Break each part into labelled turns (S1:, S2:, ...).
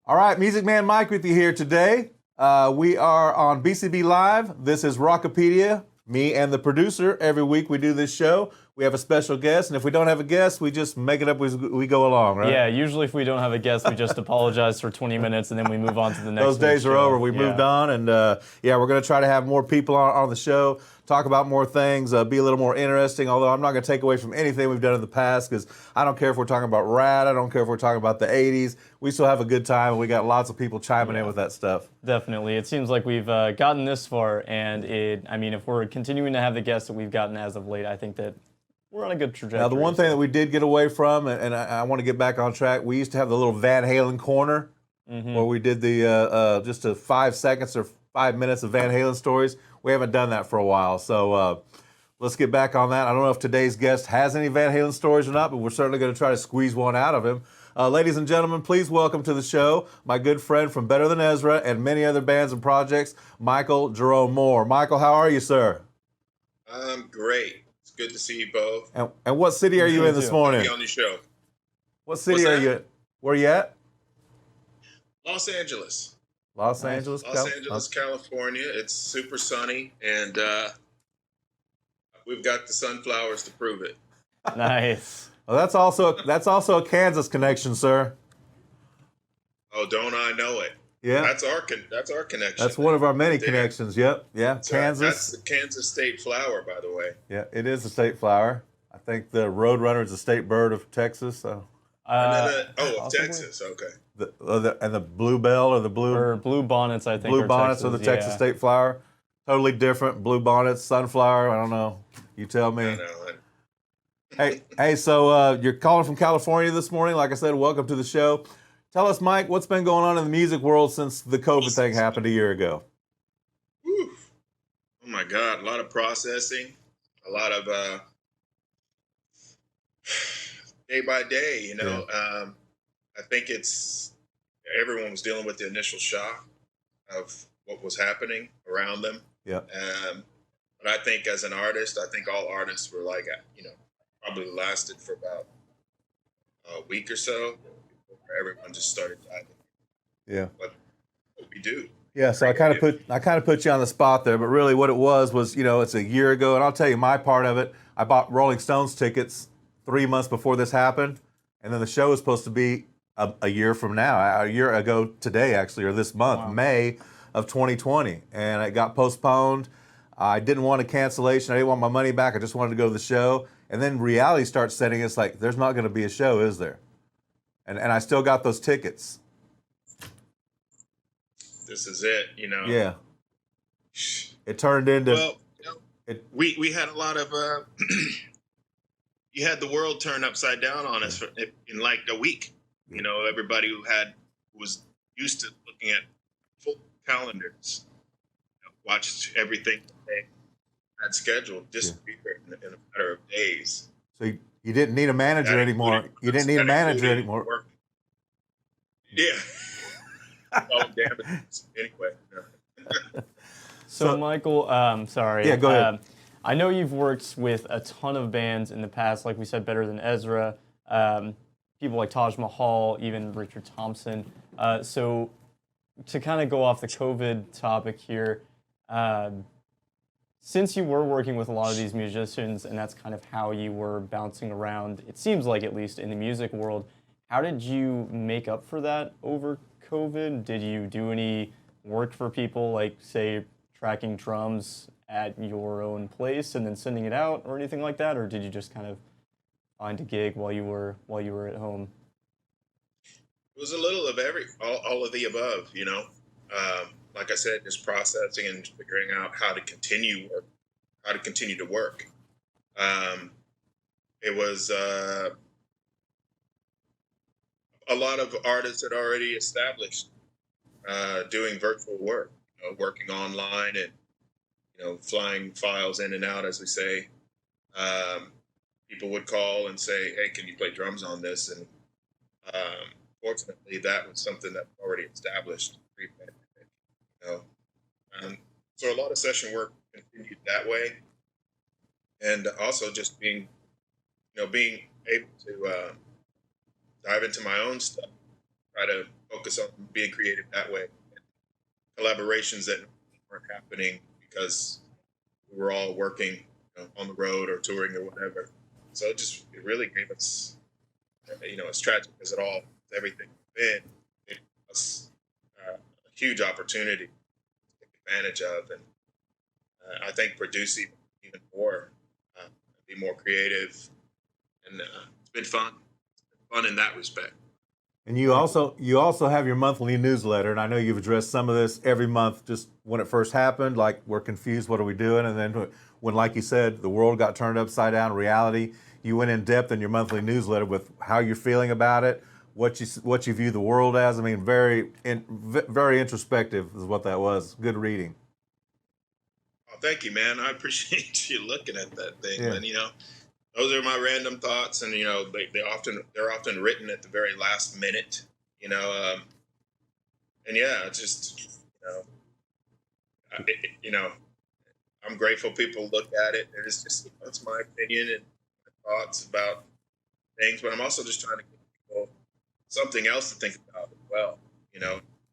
S1: All right, Music Man Mike with you here today. We are on BCB Live. This is Rockapedia. Me and the producer. Every week we do this show. We have a special guest, and if we don't have a guest, we just make it up as we go along, right?
S2: Yeah, usually if we don't have a guest, we just apologize for 20 minutes and then we move on to the next.
S1: Those days are over. We moved on, and we're going to try to have more people on the show, talk about more things, be a little more interesting, although I'm not going to take away from anything we've done in the past, because I don't care if we're talking about Rad, I don't care if we're talking about the 80s. We still have a good time, and we got lots of people chiming in with that stuff.
S2: Definitely. It seems like we've gotten this far, and if we're continuing to have the guests that we've gotten as of late, I think that we're on a good trajectory.
S1: Now, the one thing that we did get away from, and I want to get back on track, we used to have the little Van Halen corner, where we did the just 5 seconds or 5 minutes of Van Halen stories. We haven't done that for a while, so let's get back on that. I don't know if today's guest has any Van Halen stories or not, but we're certainly going to try to squeeze one out of him. Ladies and gentlemen, please welcome to the show my good friend from Better Than Ezra and many other bands and projects, Michael Jerome Moore. Michael, how are you, sir?
S3: I'm great. It's good to see you both.
S1: And what city are you in this morning?
S3: Be on your show.
S1: What city are you in? Where are you at?
S3: Los Angeles.
S1: Los Angeles,
S3: California. It's super sunny, and we've got the sunflowers to prove it.
S2: Nice.
S1: Well, that's also a Kansas connection, sir.
S3: Oh, don't I know it?
S1: Yeah.
S3: That's our connection.
S1: That's one of our many connections. Yep. Yeah. Kansas.
S3: That's the Kansas state flower, by the way.
S1: Yeah, it is a state flower. I think the roadrunner is the state bird of Texas. So.
S3: Texas. Okay.
S1: And the bluebell or the
S2: blue bonnets, I think.
S1: Blue bonnets are the Texas state flower. Totally different. Blue bonnets, sunflower. I don't know. You tell me.
S3: I know.
S1: Hey. So you're calling from California this morning. Like I said, welcome to the show. Tell us, Mike, what's been going on in the music world since the COVID thing happened a year ago?
S3: Whew. Oh my God, a lot of processing, a lot of day by day. I think everyone was dealing with the initial shock of what was happening around them.
S1: Yeah.
S3: But I think as an artist, all artists were like, probably lasted for about a week or so. Everyone just started diving.
S1: Yeah.
S3: What we do.
S1: Yeah, so I kind of put you on the spot there, but really what it was, it's a year ago, and I'll tell you my part of it. I bought Rolling Stones tickets 3 months before this happened, and then the show was supposed to be a year from now, a year ago today actually, or this month, wow. May of 2020, and it got postponed. I didn't want a cancellation. I didn't want my money back. I just wanted to go to the show, and then reality starts setting. It's like, there's not going to be a show, is there? And I still got those tickets.
S3: This is it,
S1: Yeah. It turned into.
S3: Well, we had a lot of. You had the world turn upside down on us in like a week. Everybody who was used to looking at full calendars, watched everything they had scheduled disappear in a matter of days.
S1: So you didn't need a manager anymore. You didn't need a manager anymore.
S3: Yeah. Oh, damn it. Anyway.
S2: So Michael, sorry.
S1: Yeah, go ahead.
S2: I know you've worked with a ton of bands in the past, like we said, Better Than Ezra, people like Taj Mahal, even Richard Thompson. So to kind of go off the COVID topic here, since you were working with a lot of these musicians and that's kind of how you were bouncing around, it seems like at least in the music world, how did you make up for that over COVID? Did you do any work for people, like, say, tracking drums at your own place and then sending it out or anything like that? Or did you just kind of find a gig while you were at home?
S3: It was a little of all of the above, like I said, just processing and figuring out how to continue to work. It was a lot of artists had already established doing virtual work, working online and flying files in and out, as we say. People would call and say, "Hey, can you play drums on this?" And fortunately, that was something that was already established pre-pandemic. So a lot of session work continued that way, and also just being able to dive into my own stuff, try to focus on being creative that way. Collaborations that weren't happening because we were all working, on the road or touring or whatever. So it really gave us, as tragic as it all, everything been, it was a huge opportunity to take advantage of, and I think produce even more, be more creative, and it's been fun. Fun in that respect.
S1: And you also have your monthly newsletter, and I know you've addressed some of this every month. Just when it first happened, like we're confused, what are we doing? And then when, like you said, the world got turned upside down, reality, you went in depth in your monthly newsletter with how you're feeling about it, what you view the world as. I mean, very introspective is what that was. Good reading.
S3: Oh, thank you, man. I appreciate you looking at that thing,
S1: Yeah.
S3: And those are my random thoughts, and they're often written at the very last minute, and yeah, just I'm grateful people look at it. It's just it's my opinion and my thoughts about things, but I'm also just trying to give people something else to think about as well.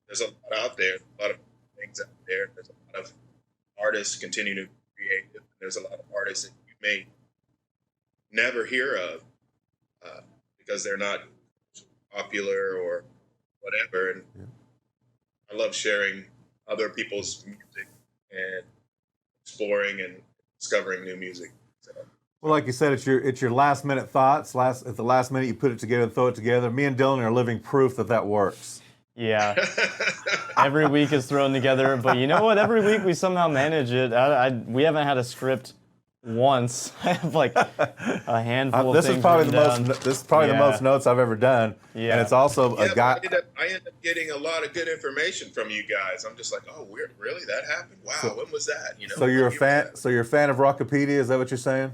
S3: There's a lot out there, a lot of things out there. There's a lot of artists continue to create. There's a lot of artists that you may never hear of because they're not popular or whatever. And I love sharing other people's music and exploring and discovering new music. So.
S1: Well, like you said, it's your last minute thoughts. At the last minute, you put it together, throw it together. Me and Dylan are living proof that works.
S2: Yeah. Every week is thrown together, but you know what? Every week we somehow manage it. We haven't had a script once. I have like a handful of
S1: this
S2: things
S1: is probably
S2: written down.
S1: This is probably the most notes I've ever done.
S2: Yeah.
S1: And it's also
S3: Yeah,
S1: a guy.
S3: I end up getting a lot of good information from you guys. I'm just like, oh, weird, really? That happened? Wow, when was that?
S1: So you're a fan. So you're a fan of Rockapedia? Is that what you're saying?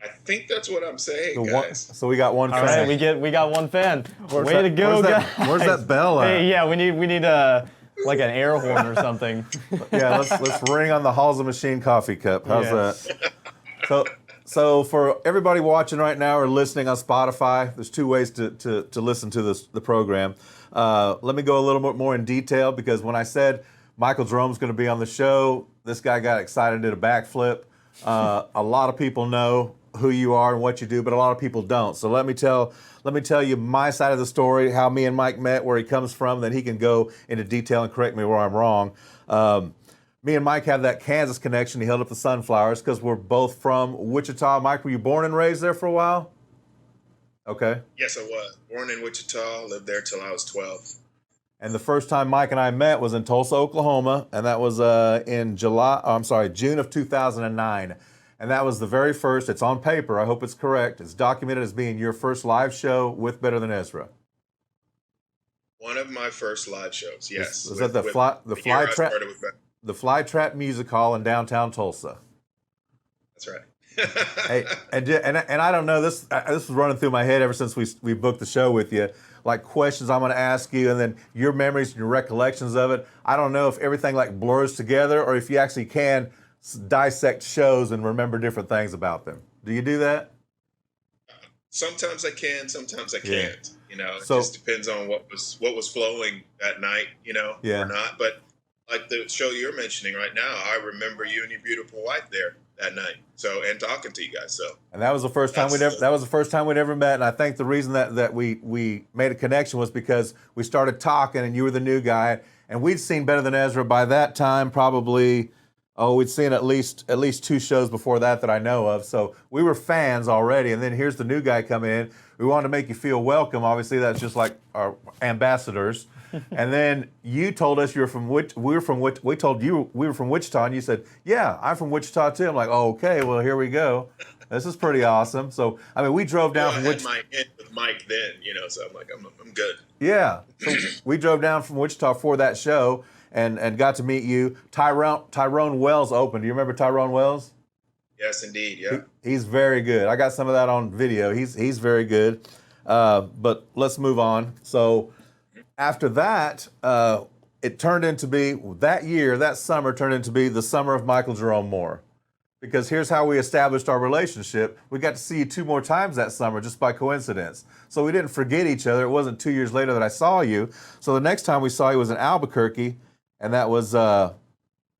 S3: I think that's what I'm saying, guys.
S1: So we got one
S2: All
S1: fan.
S2: right, we got one fan.
S1: Where's
S2: Way
S1: that-
S2: to go,
S1: where's
S2: guys.
S1: that- where's that bell at?
S2: Hey, yeah, we need like an air horn or something.
S1: Yeah, let's ring on the Halls of Machine coffee cup. How's
S2: Yes.
S1: that? So for everybody watching right now or listening on Spotify, there's two ways to listen to the program. Let me go a little bit more in detail, because when I said Michael Jerome's going to be on the show, this guy got excited, did a backflip. A lot of people know who you are and what you do, but a lot of people don't. So let me tell you my side of the story, how me and Mike met, where he comes from, then he can go into detail and correct me where I'm wrong. Me and Mike have that Kansas connection. He held up the sunflowers because we're both from Wichita. Mike, were you born and raised there for a while? Okay.
S3: Yes, I was. Born in Wichita, lived there till I was 12.
S1: And the first time Mike and I met was in Tulsa, Oklahoma, and that was in June of 2009. And that was the very first, it's on paper, I hope it's correct, it's documented as being your first live show with Than Ezra.
S3: One of my first live shows, yes.
S1: Was that the Fly Trap Music Hall in downtown Tulsa?
S3: That's right.
S1: Hey, and I don't know, this was running through my head ever since we booked the show with you, like questions I'm going to ask you, and then your memories and your recollections of it. I don't know if everything like blurs together or if you actually can dissect shows and remember different things about them. Do you do that?
S3: Sometimes I can, sometimes I
S1: Yeah.
S3: can't. It
S1: So-
S3: just depends on what was flowing that night,
S1: Yeah.
S3: or not. But like the show you're mentioning right now, I remember you and your beautiful wife there that night. So, and talking to you guys. So,
S1: And that was the first time we'd ever met. And I think the reason that we made a connection was because we started talking and you were the new guy, and we'd seen Than Ezra by that time, probably, we'd seen at least two shows before that I know of. So we were fans already. And then here's the new guy coming in. We wanted to make you feel welcome. Obviously, that's just like our ambassadors. And then you told us we told you we were from Wichita, and you said, "Yeah, I'm from Wichita too." I'm like, "Oh, okay, well here we go. This is pretty awesome." So I mean, we drove down
S3: I
S1: from
S3: had
S1: Wichita.
S3: my end with Mike then, so I'm like, I'm good.
S1: Yeah, so we drove down from Wichita for that show and got to meet you. Tyrone Wells opened. Do you remember Tyrone Wells?
S3: Yes, indeed. Yeah.
S1: He's very good. I got some of that on video. He's very good. But let's move on. So after that, it turned into be that summer turned into be the summer of Michael Jerome Moore, because here's how we established our relationship. We got to see you 2 more times that summer just by coincidence. So we didn't forget each other. It wasn't 2 years later that I saw you. So the next time we saw you was in Albuquerque, and that was, no,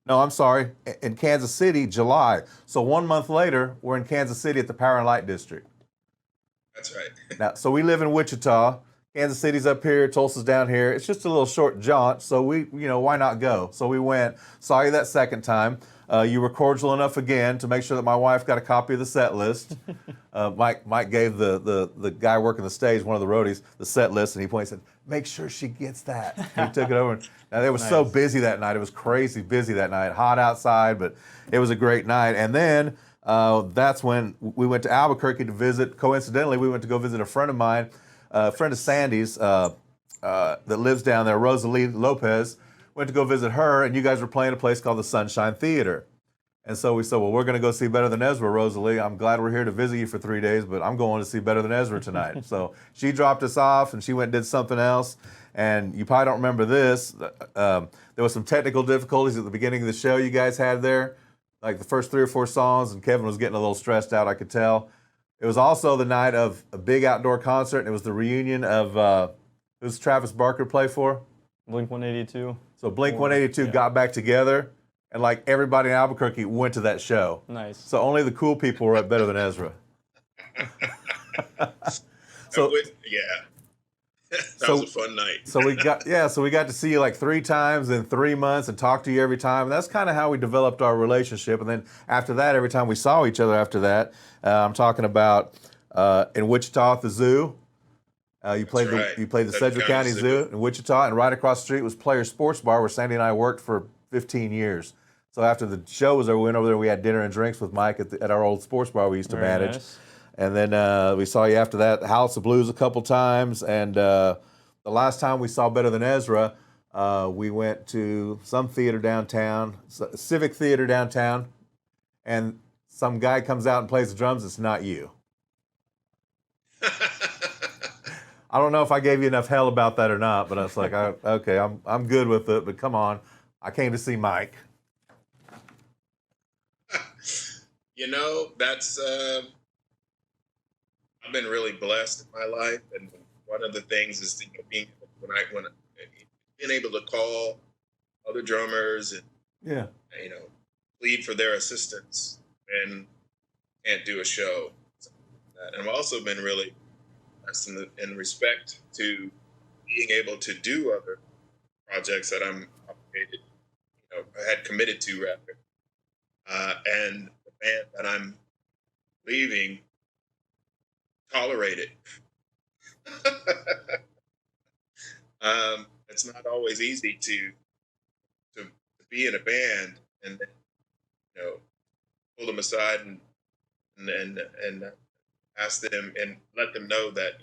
S1: I'm sorry, in Kansas City, July. So 1 month later, we're in Kansas City at the Power and Light District.
S3: That's right.
S1: Now, so we live in Wichita. Kansas City's up here, Tulsa's down here. It's just a little short jaunt, so why not go? So we went, saw you that second time. You were cordial enough again to make sure that my wife got a copy of the set list. Mike gave the guy working the stage, one of the roadies, the set list, and he pointed and said, make sure she gets that. And he took it over. Now, they were so busy that night. It was crazy busy that night. Hot outside, but it was a great night. And then that's when we went to Albuquerque to visit. Coincidentally, we went to go visit a friend of mine, a friend of Sandy's that lives down there, Rosalie Lopez. Went to go visit her, and you guys were playing a place called the Sunshine Theater. And so we said, well, we're going to go see Better Than Ezra, Rosalie. I'm glad we're here to visit you for 3 days, but I'm going to see Better Than Ezra tonight. So she dropped us off, and she went and did something else. And you probably don't remember this. There was some technical difficulties at the beginning of the show you guys had there, like the first 3 or 4 songs, and Kevin was getting a little stressed out, I could tell. It was also the night of a big outdoor concert, and it was the reunion of, who's Travis Barker play for?
S2: Blink 182.
S1: So Blink 182 got back together, and like everybody in Albuquerque went to that show.
S2: Nice.
S1: So only the cool people were at Better Than Ezra.
S3: So that was a fun night.
S1: So we got to see you like 3 times in 3 months and talk to you every time. And that's kind of how we developed our relationship. And then after that, every time we saw each other after that, I'm talking about in Wichita at the zoo. You played the Sedgwick County Zoo in Wichita, and right across the street was Players Sports Bar, where Sandy and I worked for 15 years. So after the show was over, we went over there. We had dinner and drinks with Mike at our old sports bar we used to manage.
S2: Nice.
S1: And then we saw you after that, House of Blues a couple times. And the last time we saw Better Than Ezra, we went to some theater downtown, Civic Theater downtown, and some guy comes out and plays the drums. It's not you. I don't know if I gave you enough hell about that or not, but I was like, okay, I'm good with it, but come on. I came to see Mike.
S3: That's I've been really blessed in my life, and one of the things is being able to call other drummers and plead for their assistance and can't do a show. And I've also been really blessed in respect to being able to do other projects that I'm obligated, I had committed to rather, and the band that I'm leaving tolerate it. It's not always easy to be in a band and then, pull them aside and ask them and let them know that,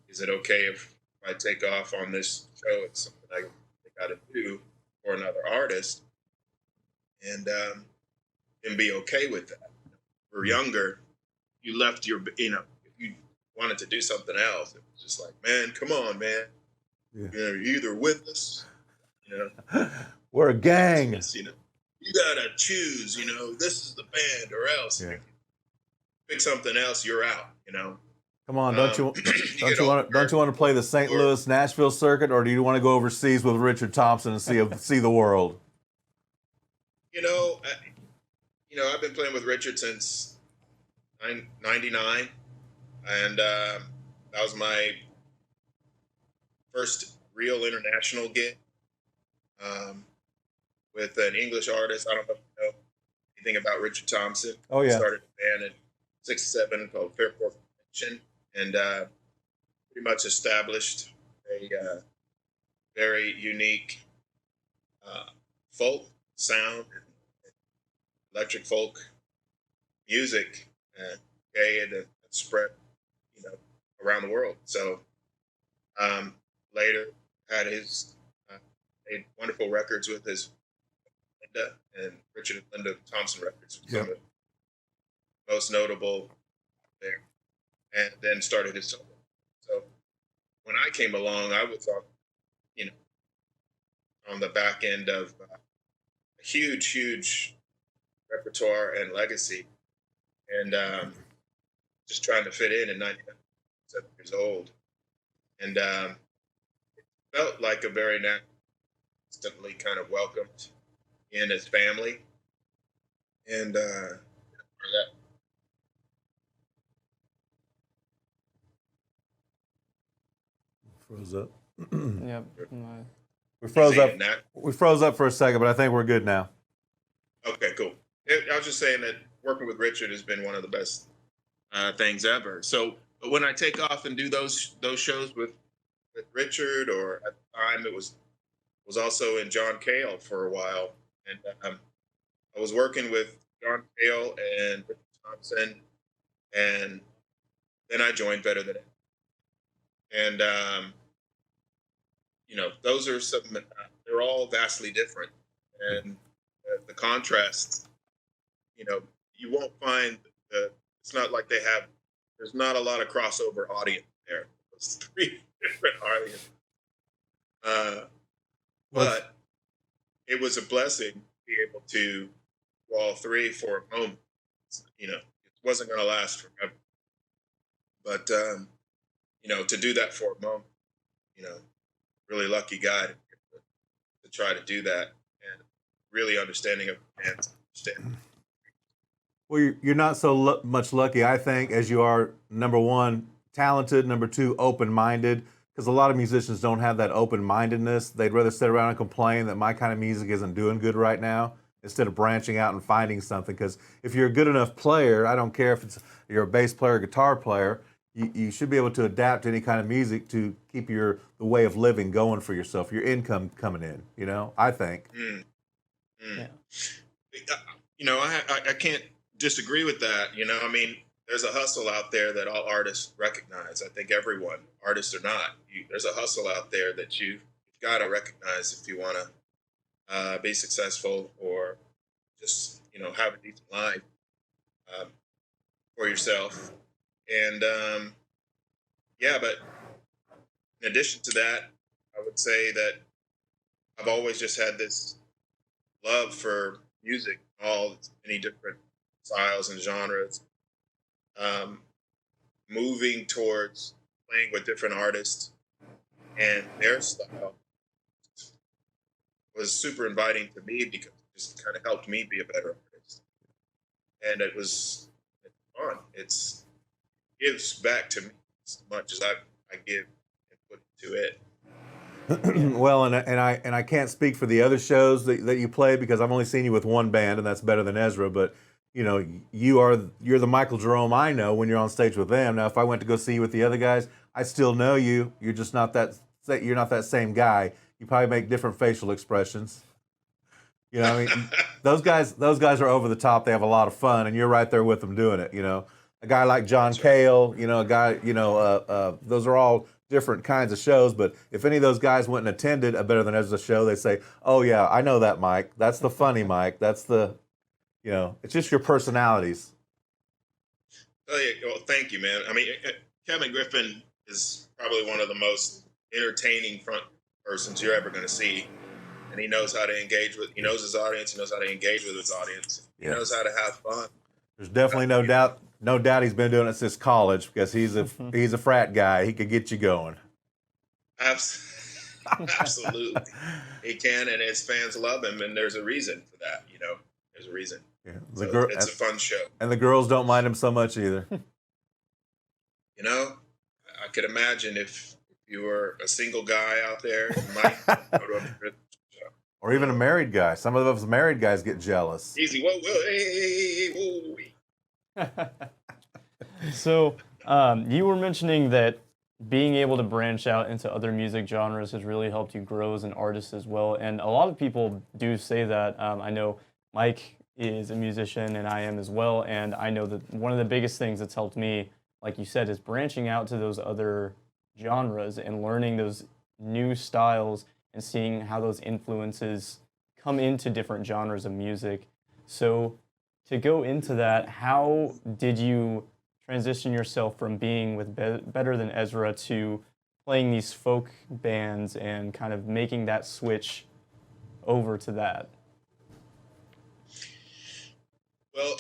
S3: is it okay if I take off on this show? It's something I got to do for another artist, and be okay with that. For younger, you left your, if you wanted to do something else, it was just like, man, come on, man.
S1: Yeah.
S3: You're either with us,
S1: We're a gang.
S3: You gotta choose, this is the band or else.
S1: Yeah.
S3: Pick something else, you're out,
S1: Come on, don't you want to play the St. Louis, Nashville circuit, or do you want to go overseas with Richard Thompson and see the world?
S3: I've been playing with Richard since '99, and that was my first real international gig with an English artist. I don't know if you know anything about Richard Thompson.
S1: Oh, yeah.
S3: He started a band in '67 called Fairport Convention, and pretty much established a very unique folk sound, electric folk music, and and spread, around the world. So later had made wonderful records with his Linda and Richard and Linda Thompson records. Some of the most notable there, and then started his solo. So when I came along, I was on the back end of a huge repertoire and legacy, and just trying to fit in at 97 years old. And it felt like a very natural, instantly kind of welcomed in as family. And for that,
S1: Froze up.
S2: Yep.
S1: We froze up.
S3: saying that.
S1: We froze up for a second, but I think we're good now.
S3: Okay, cool. I was just saying that working with Richard has been one of the best things ever. So, but when I take off and do those shows with Richard, or at the time it was also in John Cale for a while, and I was working with John Cale and Richard Thompson, and then I joined Better Than It. And those are some. They're all vastly different, and the contrast. You won't find it's not like there's not a lot of crossover audience there. It's three different audiences. But it was a blessing to be able to do all three for a moment. It wasn't going to last forever. But, to do that for a moment, really lucky guy to try to do that, and really understanding of fans. Understand.
S1: Well, you're not so much lucky, I think, as you are, number one, talented, number two, open-minded, because a lot of musicians don't have that open-mindedness. They'd rather sit around and complain that my kind of music isn't doing good right now instead of branching out and finding something. Because if you're a good enough player, I don't care if you're a bass player or guitar player, you should be able to adapt to any kind of music to keep the way of living going for yourself, your income coming in, I think.
S2: Yeah.
S3: I can't disagree with that. There's a hustle out there that all artists recognize. I think everyone, artists or not, there's a hustle out there that you've got to recognize if you want to be successful, or just have a decent life for yourself. And but in addition to that, I would say that I've always just had this love for music, all many different styles and genres. Moving towards playing with different artists and their style was super inviting to me, because it just kind of helped me be a better artist. And it's fun. It gives back to me as much as I give and put into it.
S1: Well, and I can't speak for the other shows that you play, because I've only seen you with one band, and that's Better Than Ezra. But you're the Michael Jerome I know when you're on stage with them. Now, if I went to go see you with the other guys, I still know you. You're just not that. You're not that same guy. You probably make different facial expressions. Those guys are over the top. They have a lot of fun, and you're right there with them doing it. A guy like John Cale, a guy, those are all different kinds of shows. But if any of those guys went and attended a Better Than Ezra show, they say, "Oh yeah, I know that Mike. That's the funny Mike. That's the." It's just your personalities.
S3: Oh, yeah. Well, thank you, man. Kevin Griffin is probably one of the most entertaining front persons you're ever going to see. And he knows how to he knows his audience. He knows how to engage with his audience. He knows how to have fun.
S1: There's definitely no doubt he's been doing it since college, because he's a frat guy. He could get you going.
S3: Absolutely. He can, and his fans love him, and there's a reason for that. There's a reason.
S1: Yeah,
S3: it's a fun show.
S1: And the girls don't mind him so much either.
S3: I could imagine if you were a single guy out there, you might go to a show.
S1: Or even a married guy. Some of those married guys get jealous.
S3: Easy. Whoa, hey, whoa.
S2: So you were mentioning that being able to branch out into other music genres has really helped you grow as an artist as well. And a lot of people do say that. I know Mike is a musician, and I am as well. And I know that one of the biggest things that's helped me, like you said, is branching out to those other genres and learning those new styles and seeing how those influences come into different genres of music. So to go into that, how did you transition yourself from being with Better Than Ezra to playing these folk bands and kind of making that switch over to that?
S3: Well,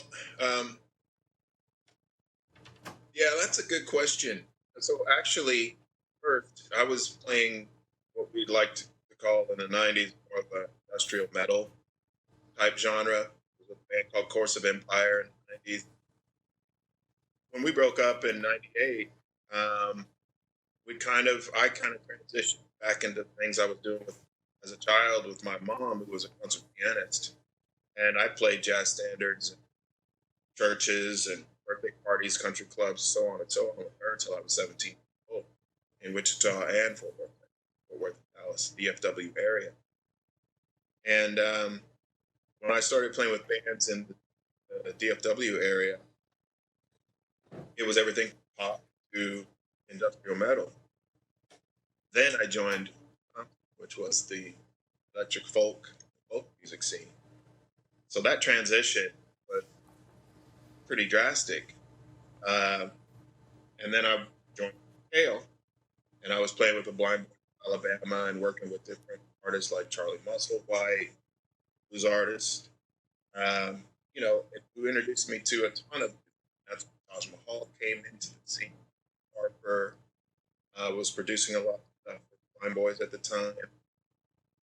S3: yeah, that's a good question. So actually, first I was playing what we liked to call in the '90s more of a industrial metal type genre. There was a band called Course of Empire in the '90s. When we broke up in '98, um, I kind of transitioned back into things I was doing as a child with my mom, who was a concert pianist, and I played jazz standards in churches and birthday parties, country clubs, so on and so on with her until I was 17 years old in Wichita and Fort Worth, Dallas, DFW area. And when I started playing with bands in the DFW area, it was everything from pop to industrial metal. Then I joined, which was the electric folk music scene. So that transition was pretty drastic. Uh, and then I joined Hale, and I was playing with the Blind Boys of Alabama and working with different artists like Charlie Musselwhite, who's artist. Who introduced me to a ton of. That's when Taj Mahal came into the scene. Harper was producing a lot of stuff with Blind Boys at the time.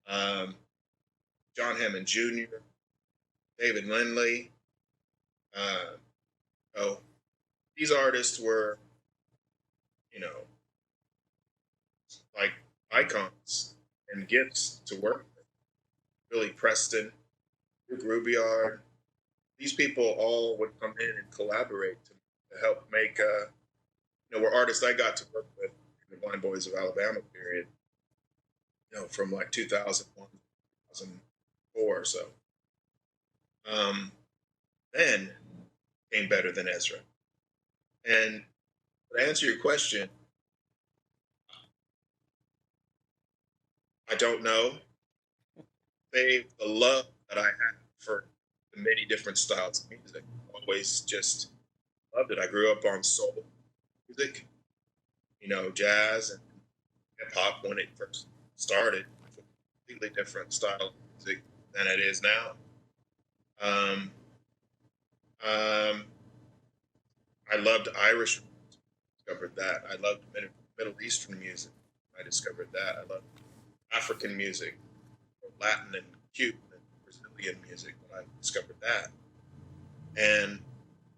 S3: Um, John Hammond Jr., David Lindley. Uh, oh, these artists were, you know, like icons and gifts to work with. Billy Preston, Duke Rubiard. These people all would come in and collaborate to help make, were artists I got to work with in the Blind Boys of Alabama period, from like 2001, 2004 or so. Then came Better Than Ezra. And to answer your question, I don't know. The love that I had for the many different styles of music, always just loved it. I grew up on soul music, jazz and hip hop when it first started. A completely different style of music than it is now. I loved Irish, discovered that. I loved Middle Eastern music. I discovered that. I loved African music, Latin and Cuban and Brazilian music when I discovered that. And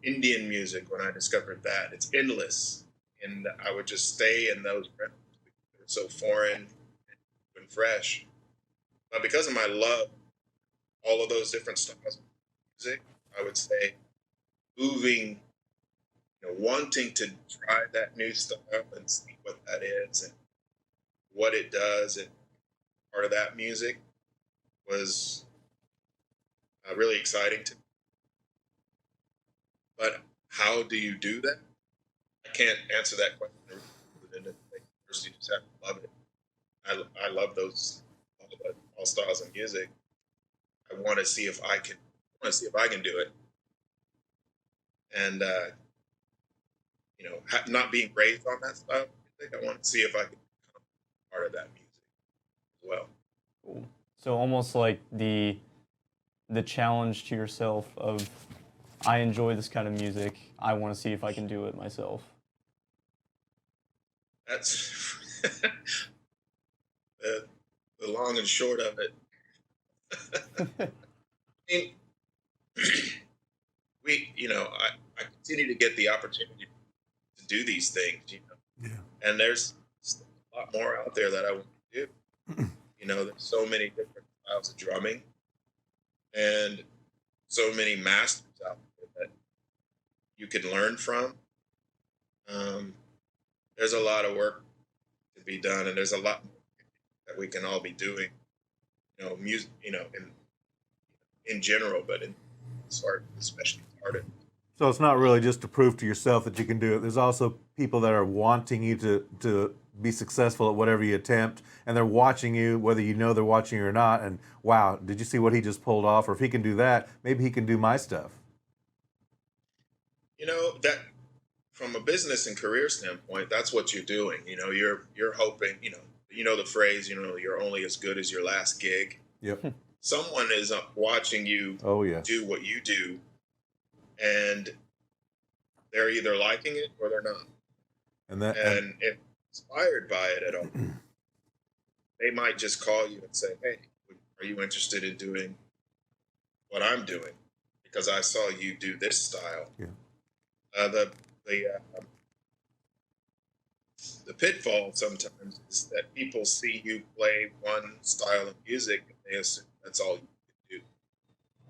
S3: Indian music when I discovered that. It's endless. And I would just stay in those realms because they were so foreign and fresh. But because of my love, all of those different styles of music, I would say moving, wanting to try that new style and see what that is and what it does, and part of that music was really exciting to me. But how do you do that? I can't answer that question. First, you just have to love it. I love all styles of music. I want to see if I can. Do it. And not being raised on that style, I want to see if I can become part of that music as well.
S2: Cool. So almost like the challenge to yourself of, I enjoy this kind of music, I want to see if I can do it myself.
S3: That's the long and short of it. I mean, I continue to get the opportunity to do these things,
S1: Yeah.
S3: And there's a lot more out there that I want to do. There's so many different styles of drumming and so many masters out there that you can learn from. There's a lot of work to be done, and there's a lot more that we can all be doing, music, in general, but in art, especially artists.
S1: So it's not really just to prove to yourself that you can do it. There's also people that are wanting you to be successful at whatever you attempt, and they're watching you, whether you know they're watching you or not. And wow, did you see what he just pulled off? Or if he can do that, maybe he can do my stuff.
S3: That from a business and career standpoint, that's what you're doing. You're hoping. The phrase. You're only as good as your last gig.
S1: Yep.
S3: Someone is watching you
S1: Oh, yes.
S3: do what you do, and they're either liking it or they're not. And if inspired by it at all, they might just call you and say, "Hey, are you interested in doing what I'm doing? Because I saw you do this style."
S1: Yeah.
S3: The pitfall sometimes is that people see you play one style of music and they assume that's all you can do,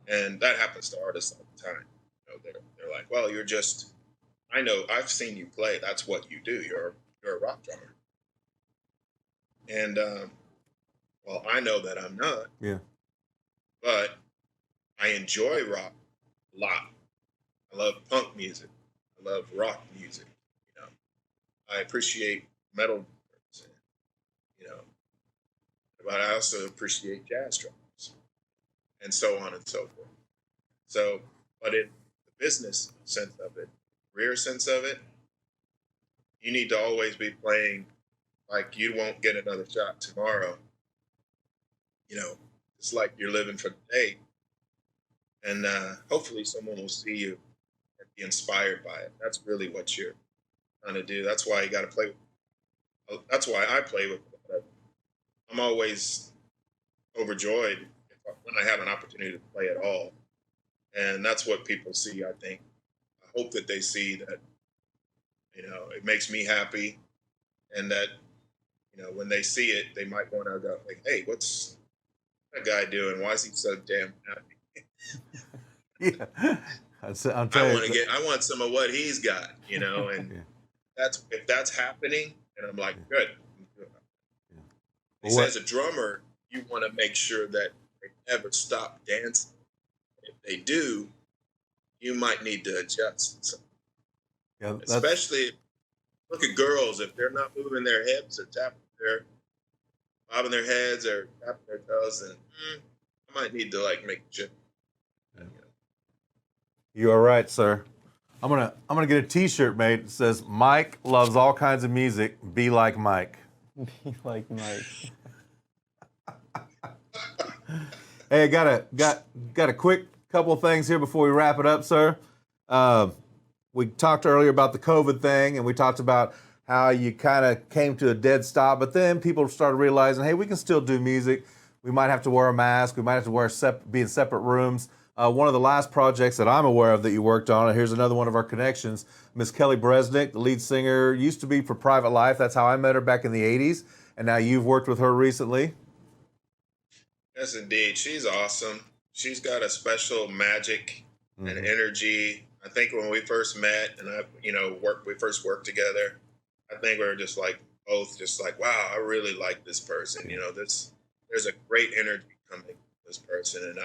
S3: and that happens to artists all the time. You know, they're like, "Well, you're just." I know I've seen you play. That's what you do. You're a rock drummer, and well, I know that I'm not.
S1: Yeah.
S3: But I enjoy rock a lot. I love punk music. I love rock music. You know, I appreciate metal drummers, you know, but I also appreciate jazz drummers, and so on and so forth. So, but in the business sense of it, career sense of it, you need to always be playing like you won't get another shot tomorrow. You know, it's like you're living for the day, and hopefully someone will see you and be inspired by it. That's really what you're trying to do. That's why you got to play with. That's why I play with. I'm always overjoyed when I have an opportunity to play at all, and that's what people see. I think. I hope that they see that. You know, it makes me happy, and that, you know, when they see it, they might want to go like, "Hey, what's that guy doing? Why is he so damn happy?"
S1: Yeah. I'm telling you.
S3: I want some of what he's got, you know, and
S1: Yeah.
S3: that's if that's happening, and I'm like, good.
S1: Yeah.
S3: He says, as a drummer, you want to make sure that they never stop dancing. If they do, you might need to adjust. So,
S1: Yeah,
S3: especially look at girls, if they're not moving their hips or bobbing their heads or tapping their toes, and I might need to like make a shift.
S1: Yeah. You are right, sir. I'm gonna get a T-shirt made that says "Mike loves all kinds of music. Be like Mike."
S2: Be like Mike.
S1: Hey, got a quick couple of things here before we wrap it up, sir. We talked earlier about the COVID thing, and we talked about how you kind of came to a dead stop, but then people started realizing, hey, we can still do music. We might have to wear a mask. We might have to be in separate rooms. One of the last projects that I'm aware of that you worked on, and here's another one of our connections, Miss Kelly Bresnick, the lead singer, used to be for Private Life. That's how I met her back in the 80s, and now you've worked with her recently.
S3: Yes, indeed. She's awesome. She's got a special magic and energy. I think when we first met and we first worked together, I think we were just like both just like, wow, I really like this person. You know, there's a great energy coming from this person, and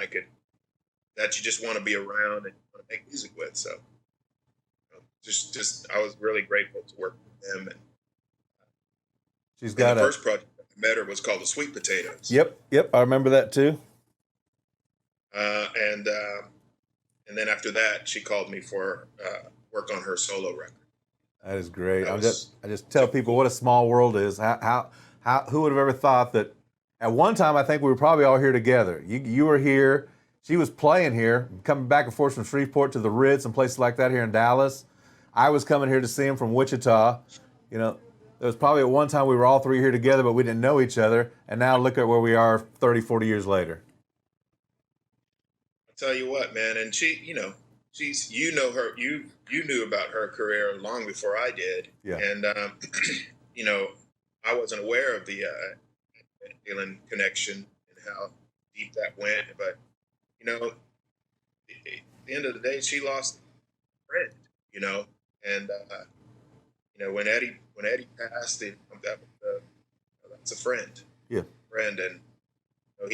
S3: that you just want to be around and want to make music with. So, I was really grateful to work with them. And
S1: she's got
S3: the first project I met her was called the Sweet Potatoes.
S1: Yep, I remember that too.
S3: And then after that, she called me for work on her solo record.
S1: That is great. I just tell people what a small world is. How who would have ever thought that at one time, I think we were probably all here together. You were here. She was playing here, coming back and forth from Shreveport to the Ritz and places like that here in Dallas. I was coming here to see him from Wichita. You know, there was probably at one time we were all three here together, but we didn't know each other. And now look at where we are 30, 40 years later.
S3: I'll tell you what, man. And she, you know her, you knew about her career long before I did.
S1: Yeah.
S3: And, you know, I wasn't aware of the Dylan connection and how deep that went. But, you know, at the end of the day, she lost a friend, you know. And, you know, when Eddie passed, that's a friend.
S1: Yeah.
S3: Friend. And you know,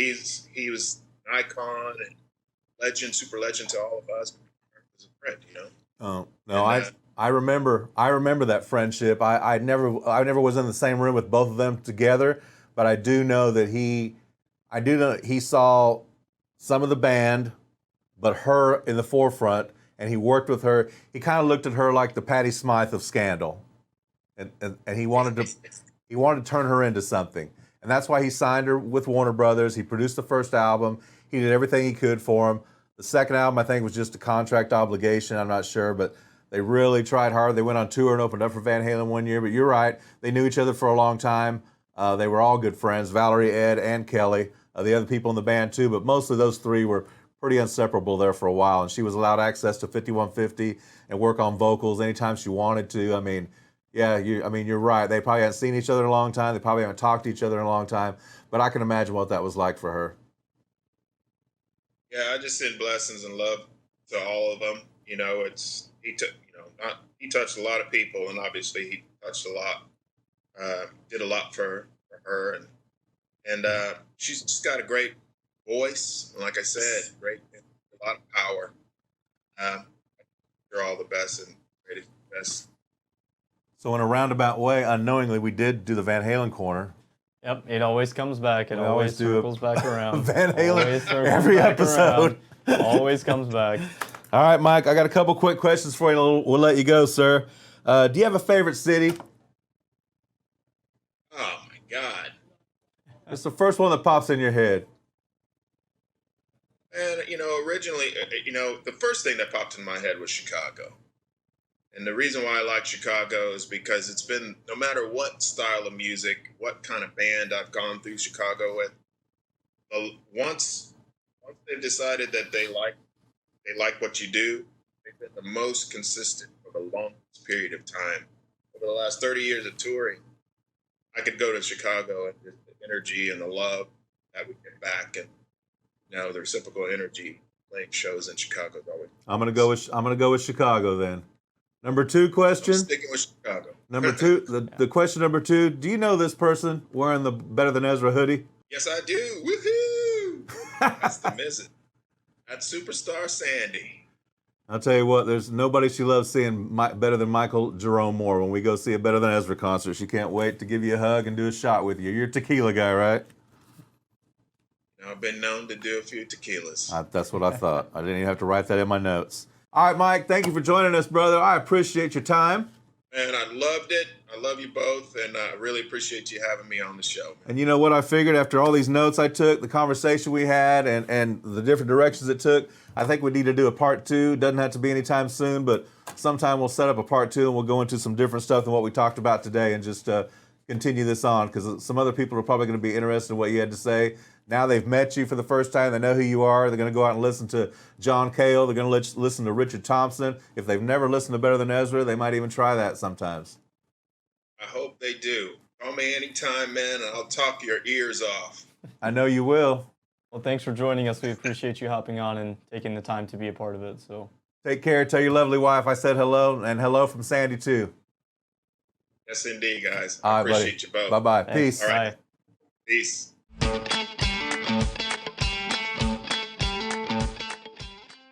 S3: he was an icon and legend, super legend to all of us. As a friend, you know.
S1: Oh no, I remember that friendship. I never was in the same room with both of them together, but I do know that he saw some of the band, but her in the forefront, and he worked with her. He kind of looked at her like the Patti Smythe of Scandal, and he wanted to turn her into something, and that's why he signed her with Warner Brothers. He produced the first album. He did everything he could for him. The second album, I think, was just a contract obligation. I'm not sure, but they really tried hard. They went on tour and opened up for Van Halen one year. But you're right. They knew each other for a long time. They were all good friends, Valerie, Ed, and Kelly. The other people in the band, too. But mostly those three were pretty inseparable there for a while. And she was allowed access to 5150 and work on vocals anytime she wanted to. I mean, yeah, you're right. They probably haven't seen each other in a long time. They probably haven't talked to each other in a long time. But I can imagine what that was like for her.
S3: Yeah, I just send blessings and love to all of them. He touched a lot of people, and obviously he touched a lot, did a lot for her, and she's just got a great voice, and like I said, a lot of power. You're all the best and greatest best.
S1: So in a roundabout way, unknowingly, we did do the Van Halen corner.
S2: Yep, it always comes back. It
S1: We
S2: always
S1: always do
S2: circles back around.
S1: Van Halen
S2: Always circles
S1: every
S2: back
S1: episode.
S2: around. Always comes back.
S1: All right, Mike, I got a couple quick questions for you, and we'll let you go, sir. Do you have a favorite city?
S3: Oh my God!
S1: It's the first one that pops in your head.
S3: And originally, the first thing that popped in my head was Chicago. And the reason why I like Chicago is because it's been, no matter what style of music, what kind of band I've gone through Chicago with, once they've decided that they like what you do, they've been the most consistent for the longest period of time. Over the last 30 years of touring, I could go to Chicago and the energy and the love that we get back, and the reciprocal energy playing shows in Chicago is always.
S1: I'm gonna go with Chicago then. Number two question.
S3: I'm sticking with Chicago.
S1: Number two, the question number two. Do you know this person wearing the Better Than Ezra hoodie?
S3: Yes, I do. Woohoo! That's the visit. That's superstar Sandy.
S1: I'll tell you what, there's nobody she loves seeing better than Michael Jerome more. When we go see a Better Than Ezra concert, she can't wait to give you a hug and do a shot with you. You're a tequila guy, right?
S3: I've been known to do a few tequilas.
S1: That's what I thought. I didn't even have to write that in my notes. All right, Mike, thank you for joining us, brother. I appreciate your time.
S3: Man, I loved it. I love you both, and I really appreciate you having me on the show, man.
S1: And you know what I figured after all these notes I took, the conversation we had, and the different directions it took, I think we need to do a part two. Doesn't have to be anytime soon, but sometime we'll set up a part two and we'll go into some different stuff than what we talked about today and just continue this on, because some other people are probably going to be interested in what you had to say. Now they've met you for the first time. They know who you are. They're going to go out and listen to John Cale. They're going to listen to Richard Thompson. If they've never listened to Better Than Ezra, they might even try that sometimes.
S3: I hope they do. Call me anytime, man, and I'll talk your ears off.
S1: I know you will.
S2: Well, thanks for joining us. We appreciate you hopping on and taking the time to be a part of it. So
S1: take care. Tell your lovely wife I said hello, and hello from Sandy, too.
S3: Yes, indeed, guys.
S1: All right,
S3: I appreciate you both.
S1: Bye-bye.
S2: thanks.
S1: Peace.
S3: All right.
S2: Bye.
S3: Peace.